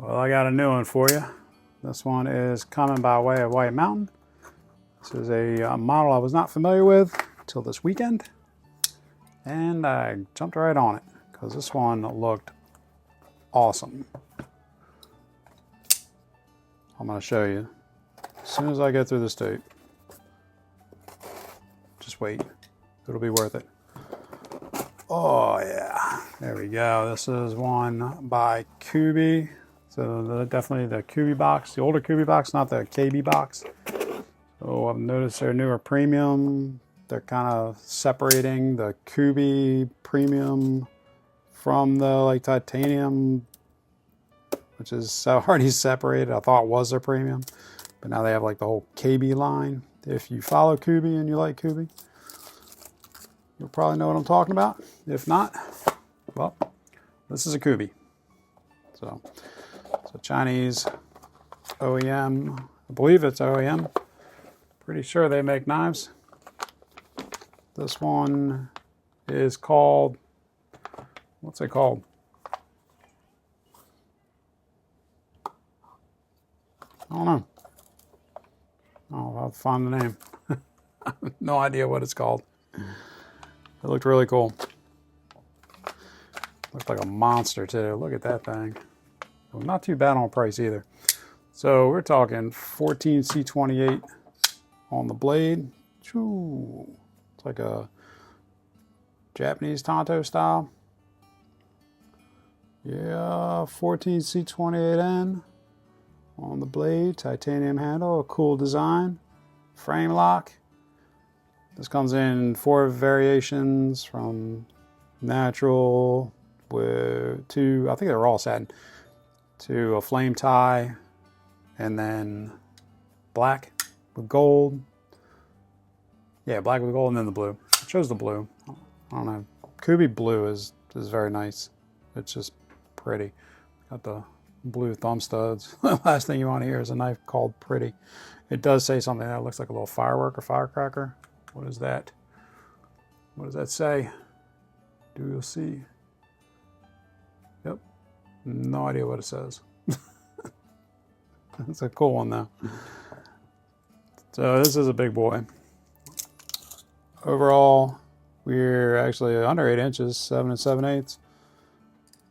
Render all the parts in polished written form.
Well, I got a new one for you. This one is coming by way of White Mountain. This is a model I was not familiar with until this weekend, and I jumped right on it because this one looked awesome. I'm going to show you as soon as I get through this tape. Just wait. It'll be worth it. Oh yeah, there we go. This is one by Kubey. So definitely the Kubey box, the older Kubey box, not the KB box. So I've noticed their newer premium. They're kind of separating the Kubey premium from the like titanium, which is already separated. I thought it was their premium, but now they have like the whole KB line. If you follow Kubey and you like Kubey, you'll probably know what I'm talking about. If not, well, this is a Kubey. So Chinese OEM, I believe it's OEM. Pretty sure they make knives. This one is called, what's it called? I don't know. I'll have to find the name. I have no idea what it's called. It looked really cool. Looked like a monster too. Look at that thing. Well, not too bad on price either. So we're talking 14C28 on the blade. Choo. It's like a Japanese Tanto style. Yeah, 14C28N on the blade. Titanium handle, a cool design. Frame lock. This comes in 4 variations from natural to, I think they're all satin, to a flame tie, and then black with gold. Yeah, black with gold, and then the blue. I chose the blue. I don't know. Kubey blue is very nice. It's just pretty. Got the blue thumb studs. The last thing you want to hear is a knife called pretty. It does say something that looks like a little firework or firecracker. What is that? What does that say? Do you see? Yep. No idea what it says. It's a cool one though. So this is a big boy. Overall, we're actually under 8 inches, 7 7/8.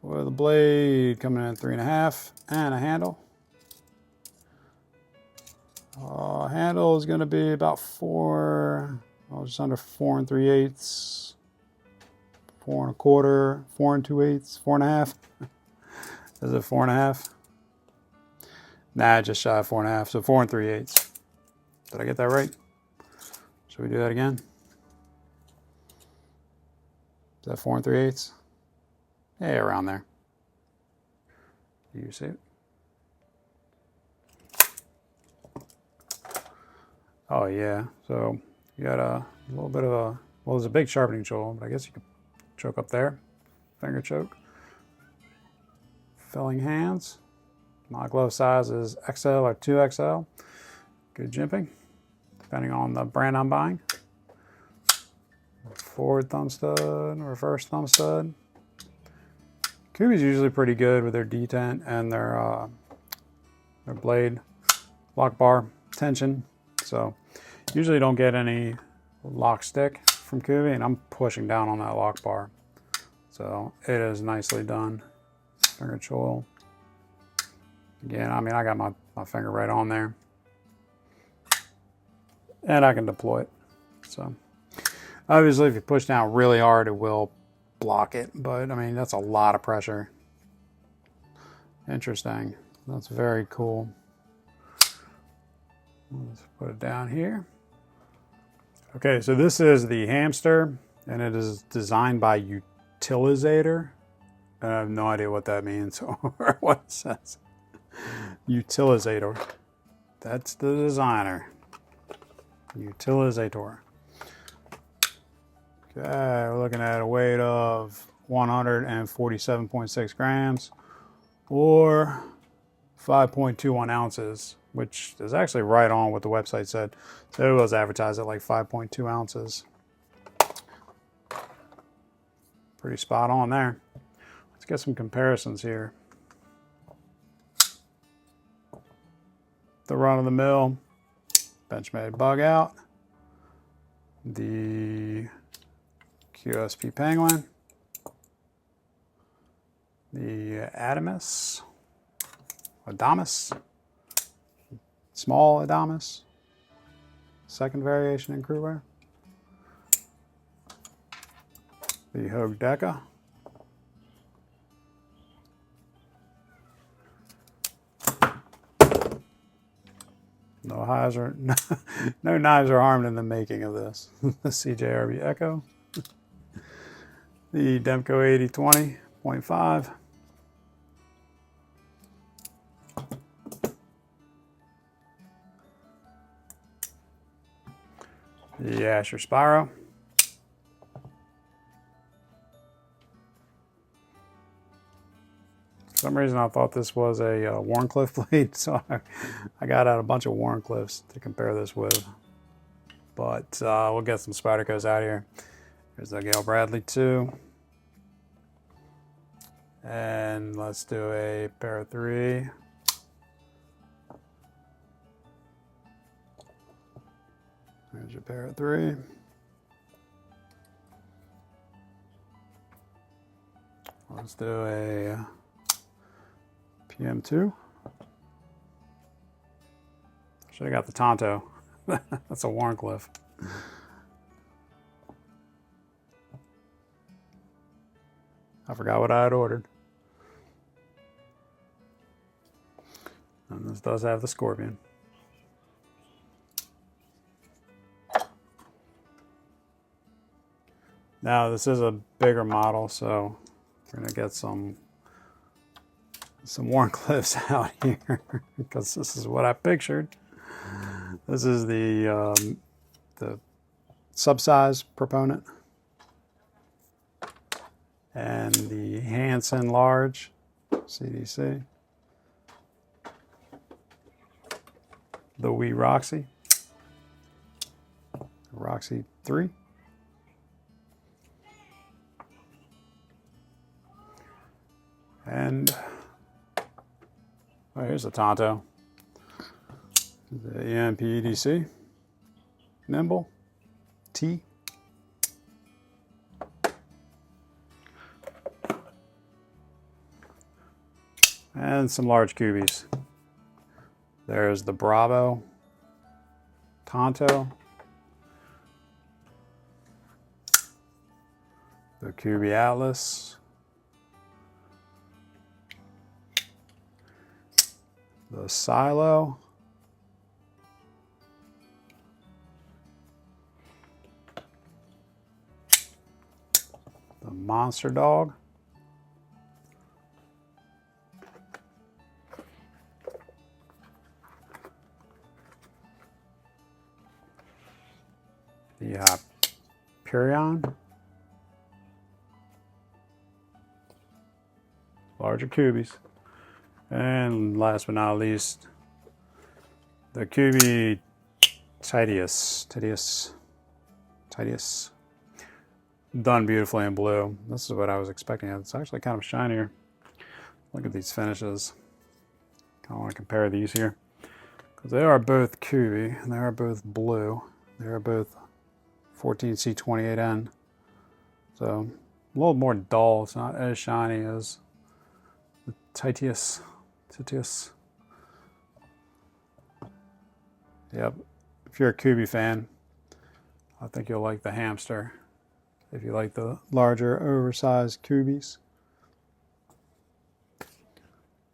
With a blade coming in at 3.5 and a handle. Handle is going to be about 4, just under 4 3/8, 4 1/4, 4 2/8, 4.5. Is it 4.5? Nah, just shy of 4.5, so 4 3/8. Did I get that right? Should we do that again? Is that 4 3/8? Yeah, around there. Do you see it? Oh yeah, so you got a little bit of a, well, there's a big sharpening tool, but I guess you could choke up there. Finger choke. Filling hands. My glove size is XL or 2XL. Good jimping, depending on the brand I'm buying. Forward thumb stud, reverse thumb stud. Kubey's usually pretty good with their detent and their blade lock bar tension. So usually don't get any lock stick from Kubey, and I'm pushing down on that lock bar. So it is nicely done. Finger choil. Again, I mean, I got my finger right on there. And I can deploy it. So obviously if you push down really hard, it will block it. But I mean, that's a lot of pressure. Interesting. That's very cool. Let's put it down here. Okay, so this is the Hamster, and it is designed by Utilizator. I have no idea what that means or what it says. Utilizator. That's the designer. Utilizator. Okay, we're looking at a weight of 147.6 grams or 5.21 ounces, which is actually right on what the website said. So it was advertised at like 5.2 ounces. Pretty spot on there. Let's get some comparisons here. the run-of-the-mill Benchmade bug out, the QSP Penguin, the Adamus, small Adamus, second variation in crewwear, the Hogue Deca, no knives are harmed in the making of this. The CJRB Echo, the Demco 8020.5, the Asher Spyro, for some reason I thought this was a Wharncliffe blade, so I got out a bunch of Wharncliffes to compare this with. But we'll get some Spydercos out here. Here's the Gale Bradley 2. And let's do a pair of 3. There's your pair of 3. Let's do a PM2. Should have got the Tanto. That's a Wharncliffe. I forgot what I had ordered. And this does have the Scorpion. Now this is a bigger model, so we're gonna get some Wharncliffes out here because this is what I pictured. This is the sub-size proponent and the Hansen large CDC, the wee Roxy 3, and oh, here's the Tanto, the EMP EDC Nimble T, and some large Kubeys. There's the Bravo Tanto, the Kubey Atlas, the Silo, the Monster Dog, the Hyperion, larger Kubeys, and last but not least, the Kubey Titius, done beautifully in blue. This is what I was expecting. It's actually kind of shinier. Look at these finishes. I want to compare these here because they are both Kubey and they are both blue. They are both 14C28N. So a little more dull. It's not as shiny as the Titius. Yep. If you're a Kubey fan, I think you'll like the Hamster. If you like the larger, oversized Kubeys.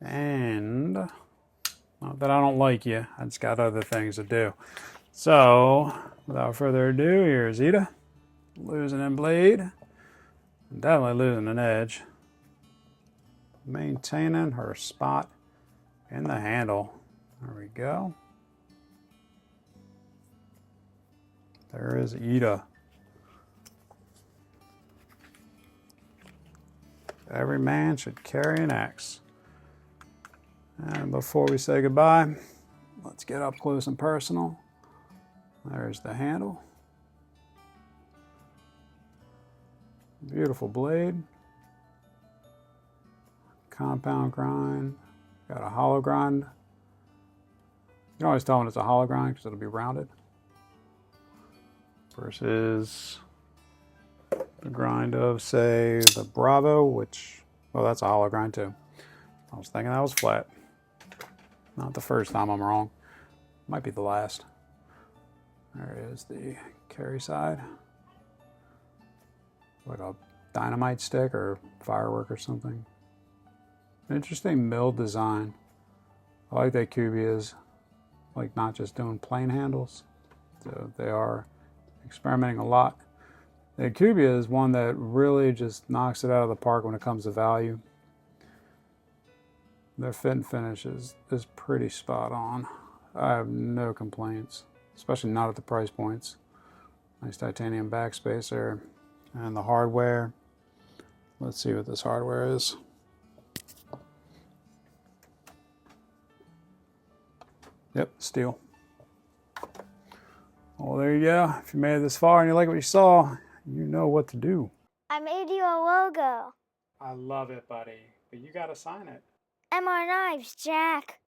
And not that I don't like you, I just got other things to do. So, without further ado, here's Ida, losing in blade, and definitely losing an edge, maintaining her spot in the handle. There we go. There is Ida. Every man should carry an axe. And before we say goodbye, let's get up close and personal. There's the handle. Beautiful blade. Compound grind. Got a hollow grind can always tell when it's a hollow grind because it'll be rounded. Versus the grind of, say, the Bravo, which, well, that's a hollow grind too. I was thinking that was flat. Not the first time I'm wrong. Might be the last. There is the carry side. Like a dynamite stick or firework or something. Interesting mill design. I like that Kubey is like not just doing plain handles. So they are experimenting a lot. The Kubey is one that really just knocks it out of the park when it comes to value. Their fit and finish is pretty spot on. I have no complaints, especially not at the price points. Nice titanium backspacer. And the hardware. Let's see what this hardware is. Yep, steel. Well, there you go. If you made it this far and you like what you saw, you know what to do. I made you a logo. I love it, buddy. But you gotta sign it. MR Knives, Jack.